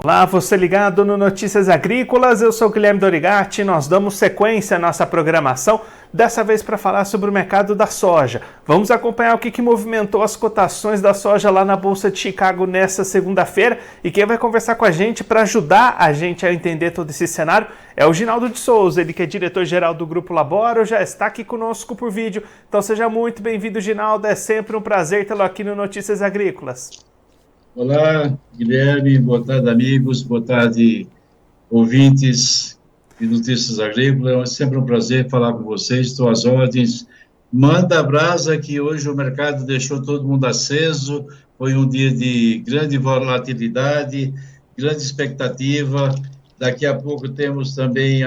Olá, você ligado no Notícias Agrícolas, eu sou Guilherme Dorigatti, nós damos sequência à nossa programação, dessa vez para falar sobre o mercado da soja. Vamos acompanhar o que movimentou as cotações da soja lá na Bolsa de Chicago nesta segunda-feira, e quem vai conversar com a gente para ajudar a gente a entender todo esse cenário é o Ginaldo de Souza, ele que é diretor-geral do Grupo Laboro, já está aqui conosco por vídeo. Então seja muito bem-vindo, Ginaldo, é sempre um prazer tê-lo aqui no Notícias Agrícolas. Olá, Guilherme, boa tarde, amigos, boa tarde, ouvintes de Notícias Agrícolas. É sempre um prazer falar com vocês, estou às ordens. Manda a brasa que hoje o mercado deixou todo mundo aceso, foi um dia de grande volatilidade, grande expectativa. Daqui a pouco temos também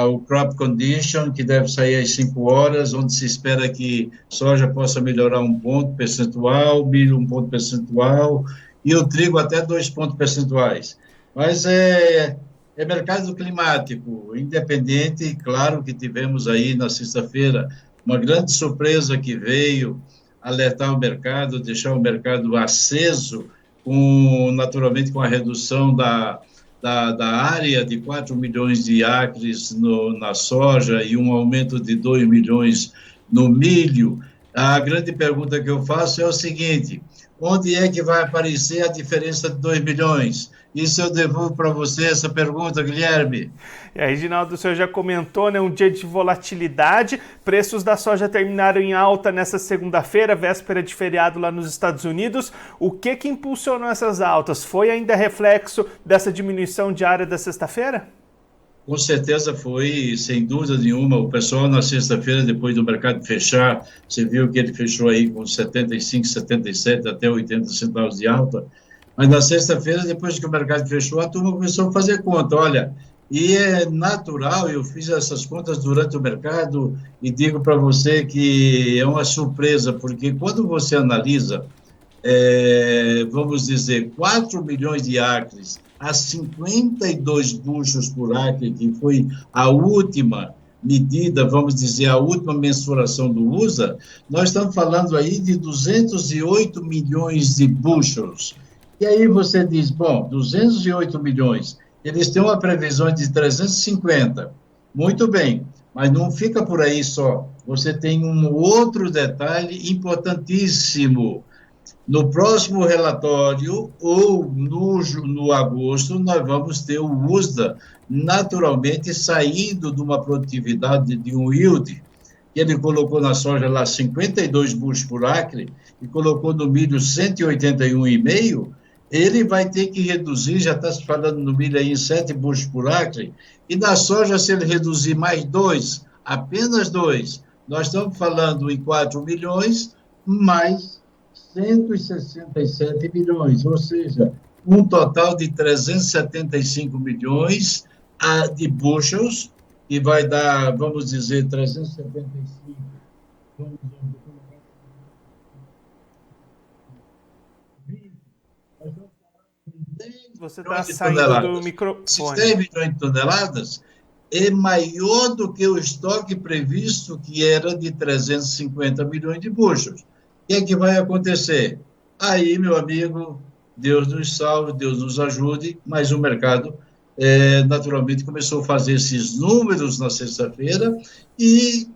o Crop Condition, que deve sair às 5 horas, onde se espera que soja possa melhorar 1 ponto percentual, milho 1 ponto percentual, e o trigo até 2 pontos percentuais. Mas é mercado climático, independente, claro que tivemos aí na sexta-feira uma grande surpresa que veio alertar o mercado, deixar o mercado aceso, naturalmente com a redução da área de 4 milhões de acres na soja e um aumento de 2 milhões no milho. A grande pergunta que eu faço é o seguinte: onde é que vai aparecer a diferença de 2 milhões? Isso eu devolvo para você essa pergunta, Guilherme. E aí, Ginaldo, o senhor já comentou, né, um dia de volatilidade, preços da soja terminaram em alta nessa segunda-feira, véspera de feriado lá nos Estados Unidos. O que impulsionou essas altas? Foi ainda reflexo dessa diminuição diária da sexta-feira? Com certeza foi, sem dúvida nenhuma. O pessoal na sexta-feira, depois do mercado fechar, você viu que ele fechou aí com 75, 77 até 80 centavos de alta. Mas na sexta-feira, depois que o mercado fechou, a turma começou a fazer conta. Olha, e é natural, eu fiz essas contas durante o mercado e digo para você que é uma surpresa, porque quando você analisa, vamos dizer, 4 milhões de acres a 52 bushels por acre, que foi a última medida, vamos dizer, a última mensuração do USA, nós estamos falando aí de 208 milhões de bushels. E aí você diz, bom, 208 milhões, eles têm uma previsão de 350, muito bem, mas não fica por aí só. Você tem um outro detalhe importantíssimo. No próximo relatório, ou no agosto, nós vamos ter o USDA naturalmente saindo de uma produtividade de um yield. Ele colocou na soja lá 52 bushels por acre e colocou no milho 181,5. Ele vai ter que reduzir, já está se falando no milho aí em 7 bushels por acre, e na soja, se ele reduzir mais 2, apenas 2, nós estamos falando em 4 milhões, mais 167 milhões, ou seja, um total de 375 milhões de bushels, que vai dar, vamos dizer, 375, Você está saindo do microfone. Esses 10 milhões de toneladas é maior do que o estoque previsto, que era de 350 milhões de bushels. O que é que vai acontecer? Aí, meu amigo, Deus nos salve, Deus nos ajude, mas o mercado naturalmente começou a fazer esses números na sexta-feira e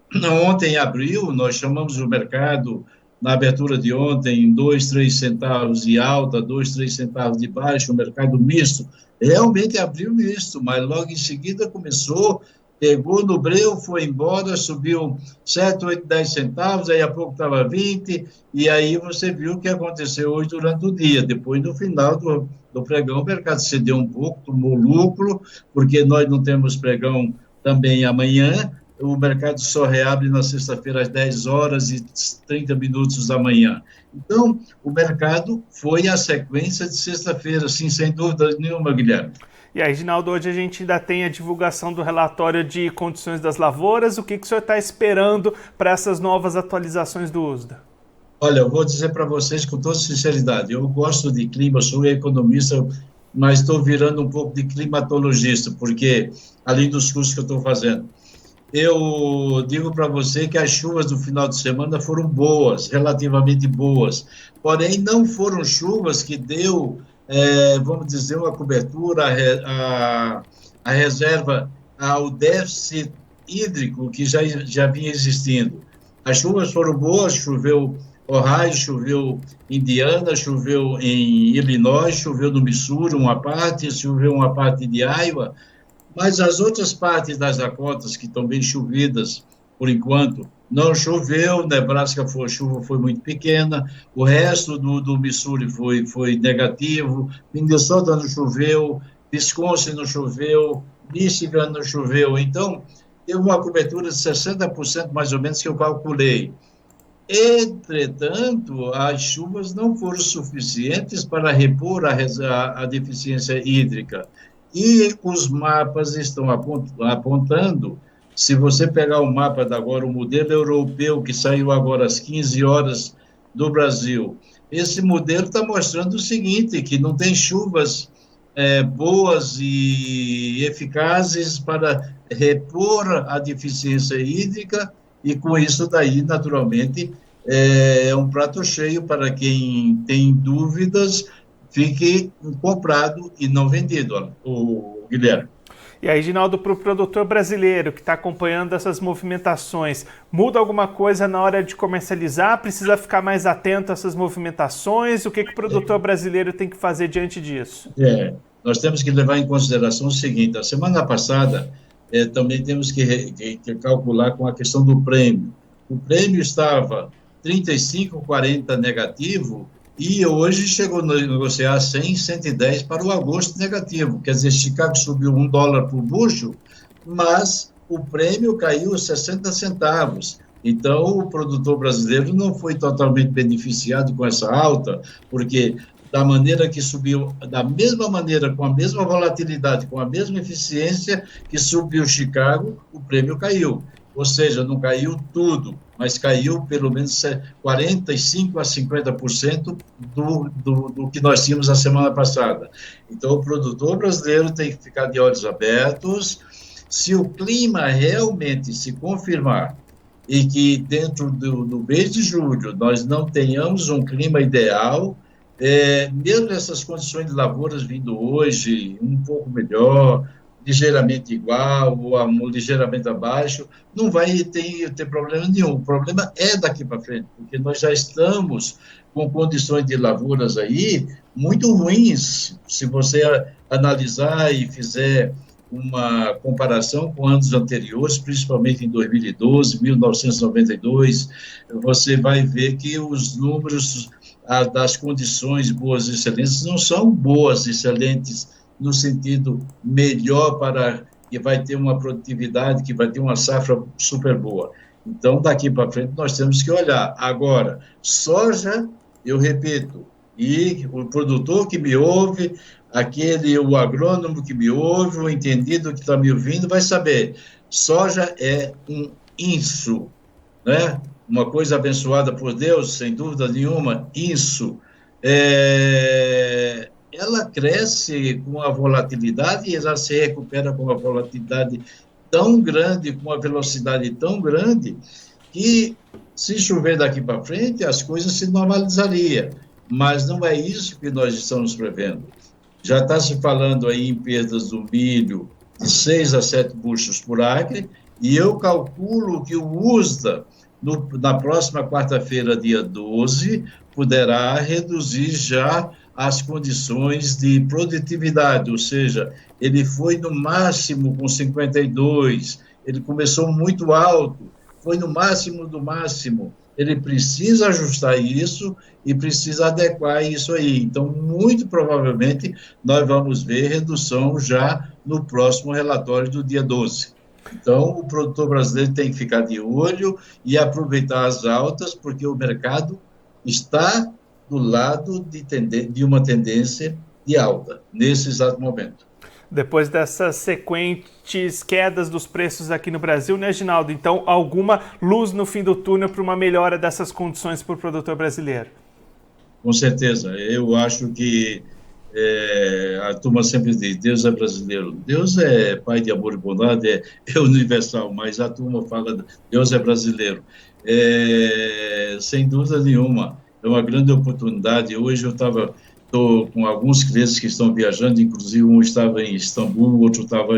ontem abriu, nós chamamos o mercado na abertura de ontem 2, 3 centavos de alta, 2, 3 centavos de baixa, o mercado misto, realmente abriu misto, mas logo em seguida começou, pegou no breu, foi embora, subiu 7, 8, 10 centavos, aí a pouco estava 20, e aí você viu o que aconteceu hoje durante o dia. Depois, no final do pregão, o mercado cedeu um pouco, tomou lucro, porque nós não temos pregão também amanhã, o mercado só reabre na sexta-feira às 10 horas e 30 minutos da manhã. Então, o mercado foi a sequência de sexta-feira, sim, sem dúvida nenhuma, Guilherme. E aí, Ginaldo, hoje a gente ainda tem a divulgação do relatório de condições das lavouras. O que o senhor está esperando para essas novas atualizações do USDA? Olha, eu vou dizer para vocês com toda sinceridade, eu gosto de clima, sou economista, mas estou virando um pouco de climatologista, porque, além dos cursos que eu estou fazendo, eu digo para você que as chuvas do final de semana foram boas, relativamente boas, porém não foram chuvas que deu vamos dizer, uma cobertura, a reserva ao déficit hídrico que já vinha existindo. As chuvas foram boas, choveu Ohio, choveu Indiana, choveu em Illinois, choveu no Missouri uma parte, choveu uma parte de Iowa, mas as outras partes das Dakotas que estão bem chovidas, por enquanto, não choveu. Nebraska a chuva foi muito pequena, o resto do Missouri foi negativo, Minnesota não choveu, Wisconsin não choveu, Michigan não choveu. Então, teve uma cobertura de 60% mais ou menos que eu calculei. Entretanto, as chuvas não foram suficientes para repor a deficiência hídrica. E os mapas estão apontando, se você pegar o mapa agora, o modelo europeu, que saiu agora às 15 horas do Brasil, esse modelo está mostrando o seguinte, que não tem chuvas boas e eficazes para repor a deficiência hídrica, e com isso daí, naturalmente, é um prato cheio para quem tem dúvidas, fique comprado e não vendido, o Guilherme. E aí, Ginaldo, para o produtor brasileiro que está acompanhando essas movimentações, muda alguma coisa na hora de comercializar? Precisa ficar mais atento a essas movimentações? O que o produtor brasileiro tem que fazer diante disso? Nós temos que levar em consideração o seguinte: a semana passada também temos que calcular com a questão do prêmio. O prêmio estava 35,40 negativo, e hoje chegou a negociar 100, 110 para o agosto negativo. Quer dizer, Chicago subiu $1 por bushel, mas o prêmio caiu 60 centavos. Então, o produtor brasileiro não foi totalmente beneficiado com essa alta, porque da maneira que subiu, da mesma maneira, com a mesma volatilidade, com a mesma eficiência que subiu Chicago, o prêmio caiu. Ou seja, não caiu tudo, mas caiu pelo menos 45% a 50% do que nós tínhamos a semana passada. Então, o produtor brasileiro tem que ficar de olhos abertos. Se o clima realmente se confirmar e que dentro do mês de julho nós não tenhamos um clima ideal, mesmo essas condições de lavouras vindo hoje um pouco melhor, ligeiramente igual ou ligeiramente abaixo, não vai ter problema nenhum. O problema é daqui para frente, porque nós já estamos com condições de lavouras aí muito ruins. Se você analisar e fizer uma comparação com anos anteriores, principalmente em 2012, 1992, você vai ver que os números das condições boas e excelentes não são boas e excelentes no sentido melhor, para que vai ter uma produtividade, que vai ter uma safra super boa. Então, daqui para frente, nós temos que olhar. Agora, soja, eu repito, e o produtor que me ouve, o agrônomo que me ouve, o entendido que está me ouvindo, vai saber, soja é um inso, né? Uma coisa abençoada por Deus, sem dúvida nenhuma, inso. Ela cresce com a volatilidade e ela se recupera com uma volatilidade tão grande, com uma velocidade tão grande, que se chover daqui para frente, as coisas se normalizariam. Mas não é isso que nós estamos prevendo. Já está se falando aí em perdas do milho de 6 a 7 bushels por acre, e eu calculo que o USDA, na próxima quarta-feira, dia 12, poderá reduzir já as condições de produtividade, ou seja, ele foi no máximo com 52, ele começou muito alto, foi no máximo do máximo, ele precisa ajustar isso e precisa adequar isso aí. Então, muito provavelmente, nós vamos ver redução já no próximo relatório do dia 12. Então, o produtor brasileiro tem que ficar de olho e aproveitar as altas, porque o mercado está do lado de uma tendência de alta, nesse exato momento. Depois dessas sequentes quedas dos preços aqui no Brasil, né, Ginaldo? Então, alguma luz no fim do túnel para uma melhora dessas condições para o produtor brasileiro? Com certeza. Eu acho que a turma sempre diz, Deus é brasileiro. Deus é pai de amor e bondade, é universal, mas a turma fala, Deus é brasileiro. Sem dúvida nenhuma, é uma grande oportunidade. Hoje eu estava estou com alguns clientes que estão viajando, inclusive um estava em Istambul, outro estava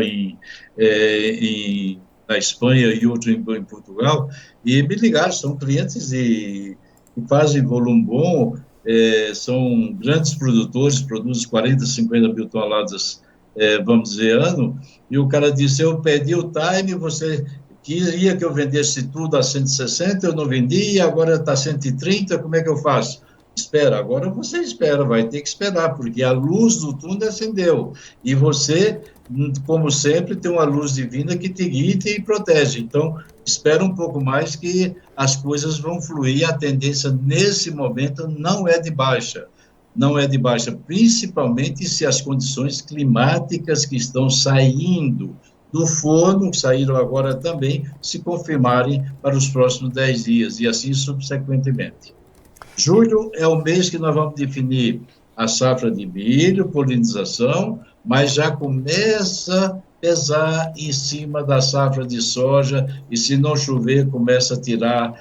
na Espanha e outro em Portugal, e me ligaram, são clientes que fazem volume bom, são grandes produtores, produzem 40, 50 mil toneladas, vamos dizer, ano, e o cara disse, eu pedi o time, você queria que eu vendesse tudo a 160, eu não vendi, agora está 130, como é que eu faço? Espera, agora você espera, vai ter que esperar, porque a luz do túnel acendeu, e você, como sempre, tem uma luz divina que te guia e te protege, então espera um pouco mais que as coisas vão fluir, a tendência nesse momento não é de baixa, principalmente se as condições climáticas que estão saindo do forno, que saíram agora também, se confirmarem para os próximos 10 dias, e assim subsequentemente. Julho é o mês que nós vamos definir a safra de milho, polinização, mas já começa a pesar em cima da safra de soja, e se não chover, começa a tirar,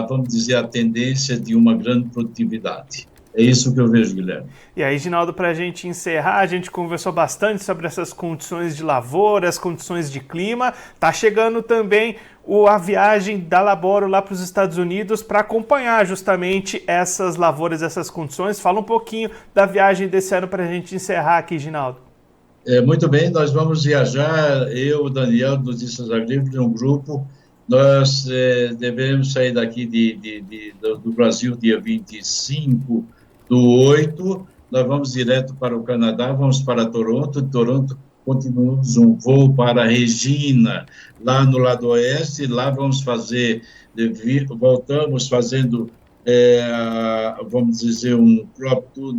vamos dizer, a tendência de uma grande produtividade. É isso que eu vejo, Guilherme. E aí, Ginaldo, para a gente encerrar, a gente conversou bastante sobre essas condições de lavoura, as condições de clima. Está chegando também a viagem da Laboro lá para os Estados Unidos para acompanhar justamente essas lavouras, essas condições. Fala um pouquinho da viagem desse ano para a gente encerrar aqui, Ginaldo. Muito bem, nós vamos viajar, eu, o Daniel, do Notícias Agrícolas, um grupo. Nós devemos sair daqui do Brasil dia 25/8, nós vamos direto para o Canadá, vamos para Toronto, de Toronto continuamos um voo para Regina, lá no lado oeste, lá vamos voltamos fazendo, vamos dizer, um crop tour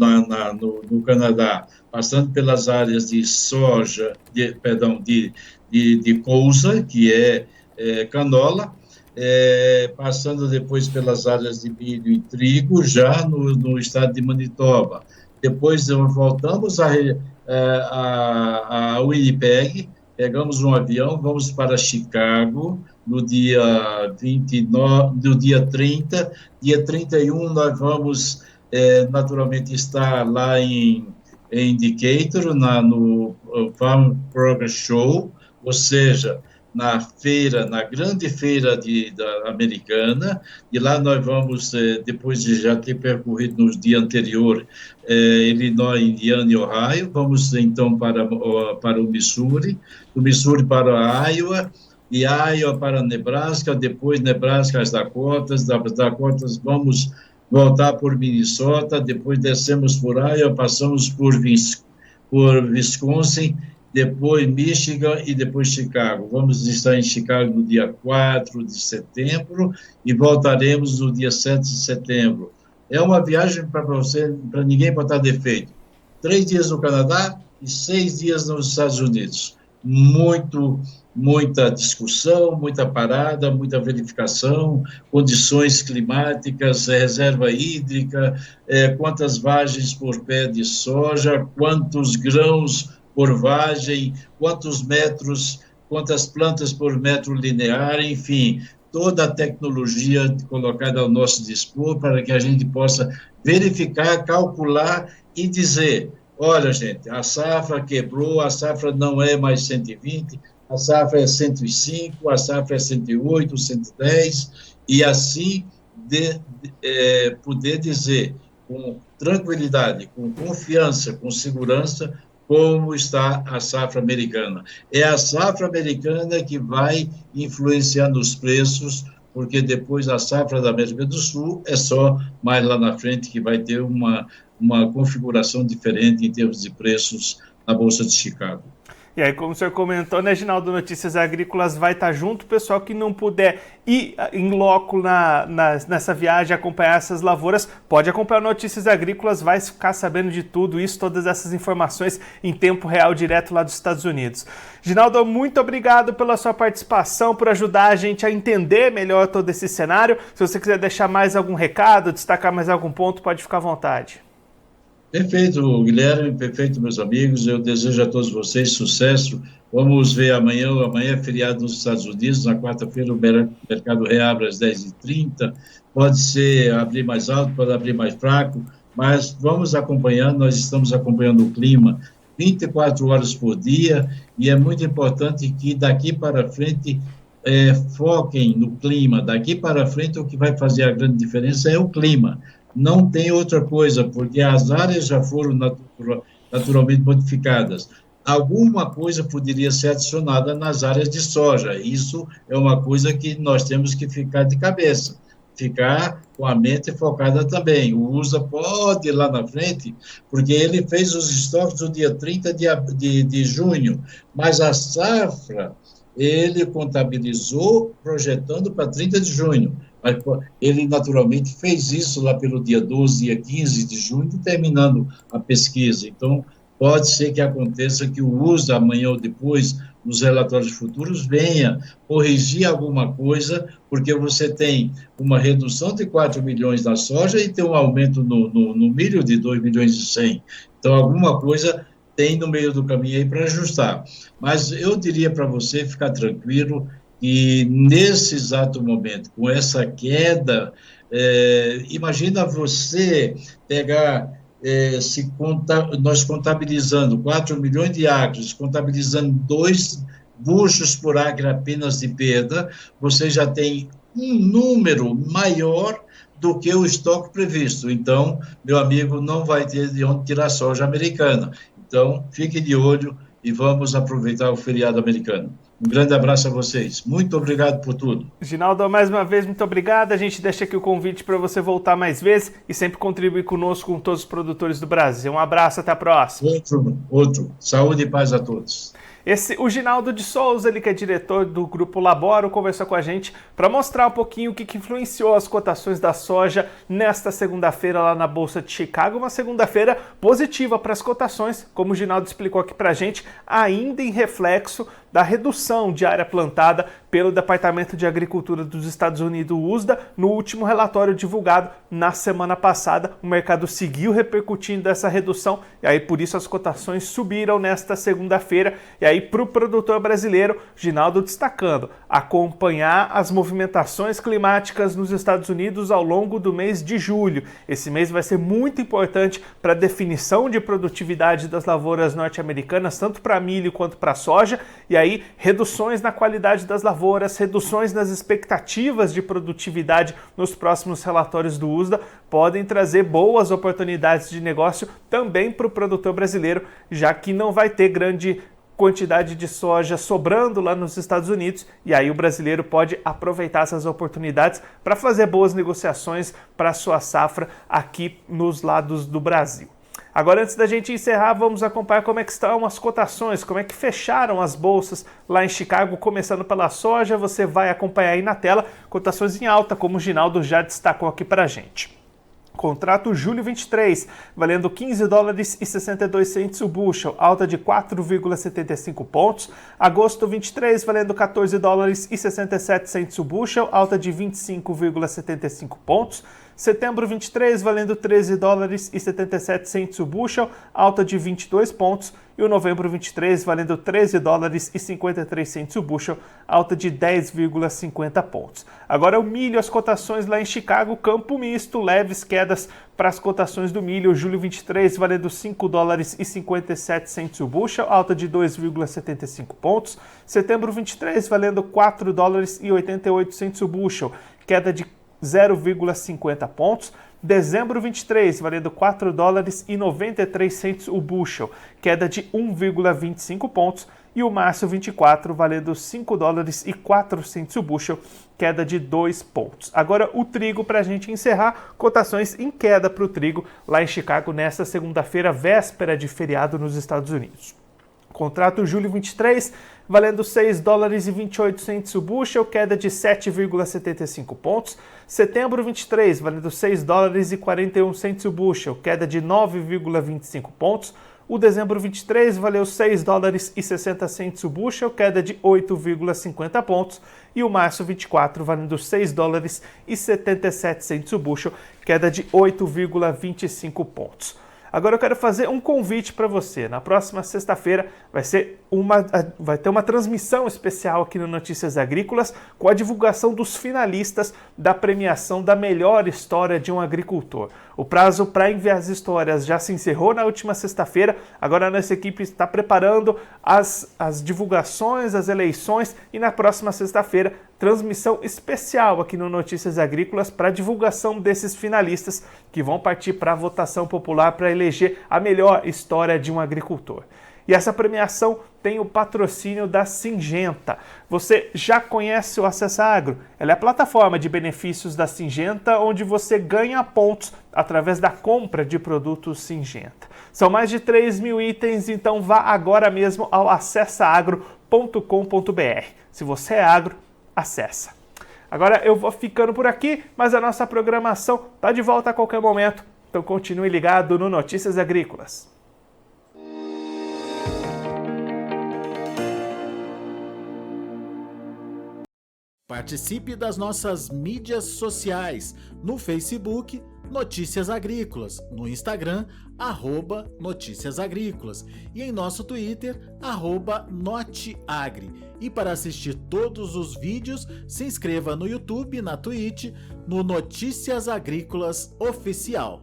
no Canadá, passando pelas áreas de soja, de colza, que é canola, passando depois pelas áreas de milho e trigo, já no estado de Manitoba. Depois voltamos a Winnipeg, pegamos um avião, vamos para Chicago, no dia 29, no dia 30, dia 31 nós vamos naturalmente estar lá em Decatur, no Farm Progress Show, ou seja, na grande feira americana, e lá nós vamos, depois de já ter percorrido no dia anterior, Illinois, Indiana e Ohio, vamos então para o Missouri, do Missouri para Iowa, e Iowa para Nebraska, depois Nebraska às Dakotas, das Dakotas vamos voltar por Minnesota, depois descemos por Iowa, passamos por Wisconsin, depois Michigan e depois Chicago. Vamos estar em Chicago no dia 4 de setembro e voltaremos no dia 7 de setembro. É uma viagem para ninguém botar defeito. 3 dias no Canadá e 6 dias nos Estados Unidos. Muita discussão, muita parada, muita verificação, condições climáticas, reserva hídrica, quantas vagens por pé de soja, quantos grãos por vagem, quantos metros, quantas plantas por metro linear, enfim, toda a tecnologia colocada ao nosso dispor para que a gente possa verificar, calcular e dizer, olha, gente, a safra quebrou, a safra não é mais 120, a safra é 105, a safra é 108, 110, e assim poder dizer com tranquilidade, com confiança, com segurança, como está a safra americana. É a safra americana que vai influenciar nos preços, porque depois a safra da América do Sul é só mais lá na frente que vai ter uma configuração diferente em termos de preços na Bolsa de Chicago. E aí, como o senhor comentou, né, Ginaldo, Notícias Agrícolas vai estar junto. O pessoal que não puder ir em loco nessa viagem, acompanhar essas lavouras, pode acompanhar Notícias Agrícolas, vai ficar sabendo de tudo isso, todas essas informações em tempo real, direto lá dos Estados Unidos. Ginaldo, muito obrigado pela sua participação, por ajudar a gente a entender melhor todo esse cenário. Se você quiser deixar mais algum recado, destacar mais algum ponto, pode ficar à vontade. Perfeito, Guilherme, perfeito, meus amigos, eu desejo a todos vocês sucesso. Vamos ver amanhã é feriado nos Estados Unidos, na quarta-feira o mercado reabre às 10h30, pode ser abrir mais alto, pode abrir mais fraco, mas vamos acompanhando, nós estamos acompanhando o clima 24 horas por dia, e é muito importante que daqui para frente foquem no clima. Daqui para frente, o que vai fazer a grande diferença é o clima. Não tem outra coisa, porque as áreas já foram naturalmente modificadas. Alguma coisa poderia ser adicionada nas áreas de soja. Isso é uma coisa que nós temos que ficar de cabeça, ficar com a mente focada também. O USA pode ir lá na frente, porque ele fez os estoques no dia 30 de junho, mas a safra ele contabilizou projetando para 30 de junho. Mas ele naturalmente fez isso lá pelo dia 12, dia 15 de junho, terminando a pesquisa. Então, pode ser que aconteça que o USA, amanhã ou depois, nos relatórios futuros, venha corrigir alguma coisa, porque você tem uma redução de 4 milhões da soja e tem um aumento no milho de 2 milhões e 100. Então, alguma coisa tem no meio do caminho aí para ajustar. Mas eu diria para você ficar tranquilo que nesse exato momento, com essa queda, imagina você pegar... nós contabilizando 4 milhões de acres, contabilizando 2 buchos por acre apenas de perda, você já tem um número maior do que o estoque previsto. Então, meu amigo, não vai ter de onde tirar soja americana. Então, fique de olho e vamos aproveitar o feriado americano. Um grande abraço a vocês. Muito obrigado por tudo. Ginaldo, mais uma vez, muito obrigado. A gente deixa aqui o convite para você voltar mais vezes e sempre contribuir conosco, com todos os produtores do Brasil. Um abraço, até a próxima. Outro. Saúde e paz a todos. O Ginaldo de Souza, ele que é diretor do Grupo Laboro, conversou com a gente para mostrar um pouquinho o que influenciou as cotações da soja nesta segunda-feira lá na Bolsa de Chicago. Uma segunda-feira positiva para as cotações, como o Ginaldo explicou aqui para a gente, ainda em reflexo da redução de área plantada pelo Departamento de Agricultura dos Estados Unidos, USDA, no último relatório divulgado na semana passada. O mercado seguiu repercutindo essa redução e aí por isso as cotações subiram nesta segunda-feira. E aí para o produtor brasileiro, Ginaldo destacando, acompanhar as movimentações climáticas nos Estados Unidos ao longo do mês de julho. Esse mês vai ser muito importante para a definição de produtividade das lavouras norte-americanas, tanto para milho quanto para soja, e aí reduções na qualidade das lavouras, reduções nas expectativas de produtividade nos próximos relatórios do USDA podem trazer boas oportunidades de negócio também para o produtor brasileiro, já que não vai ter grande quantidade de soja sobrando lá nos Estados Unidos, e aí o brasileiro pode aproveitar essas oportunidades para fazer boas negociações para a sua safra aqui nos lados do Brasil. Agora, antes da gente encerrar, vamos acompanhar como é que estão as cotações, como é que fecharam as bolsas lá em Chicago, começando pela soja. Você vai acompanhar aí na tela, cotações em alta, como o Ginaldo já destacou aqui para a gente. Contrato julho 23, valendo 15 dólares e 62 centes o bushel, alta de 4,75 pontos. Agosto 23, valendo 14 dólares e 67 centes o bushel, alta de 25,75 pontos. Setembro 23, valendo 13 dólares e 77 centes o bushel, alta de 22 pontos. E o novembro 23, valendo 13 dólares e 53 centes o bushel, alta de 10,50 pontos. Agora o milho, as cotações lá em Chicago, campo misto, leves quedas para as cotações do milho. Julho 23, valendo 5 dólares e 57 centes o bushel, alta de 2,75 pontos. Setembro 23, valendo 4 dólares e 88 centes o bushel, queda de 0,50 pontos. Dezembro 23, valendo 4 dólares e 93 centes o bushel, queda de 1,25 pontos. E o março 24, valendo 5 dólares e 4 centes o bushel, queda de 2 pontos. Agora o trigo, para a gente encerrar, cotações em queda para o trigo lá em Chicago nesta segunda-feira, véspera de feriado nos Estados Unidos. Contrato julho 23, valendo 6 dólares e 28 centes o bushel, queda de 7,75 pontos. Setembro 23, valendo 6 dólares e 41 centes o bushel, queda de 9,25 pontos. O dezembro 23 valeu 6 dólares e 60 centes o bushel, queda de 8,50 pontos. E o março 24 valendo 6 dólares e 77 centes o bushel, queda de 8,25 pontos. Agora eu quero fazer um convite para você. Na próxima sexta-feira vai ter uma transmissão especial aqui no Notícias Agrícolas com a divulgação dos finalistas da premiação da melhor história de um agricultor. O prazo para enviar as histórias já se encerrou na última sexta-feira, agora a nossa equipe está preparando as divulgações, as eleições e na próxima sexta-feira transmissão especial aqui no Notícias Agrícolas para divulgação desses finalistas que vão partir para a votação popular para eleger a melhor história de um agricultor. E essa premiação tem o patrocínio da Syngenta. Você já conhece o Acessa Agro? Ela é a plataforma de benefícios da Syngenta, onde você ganha pontos através da compra de produtos Syngenta. São mais de 3.000 itens, então vá agora mesmo ao acessaagro.com.br. Se você é agro, acessa. Agora eu vou ficando por aqui, mas a nossa programação está de volta a qualquer momento, então continue ligado no Notícias Agrícolas. Participe das nossas mídias sociais, no Facebook, Notícias Agrícolas, no Instagram, @Notícias Agrícolas e em nosso Twitter, @Noteagri. E para assistir todos os vídeos, se inscreva no YouTube, na Twitch, no Notícias Agrícolas Oficial.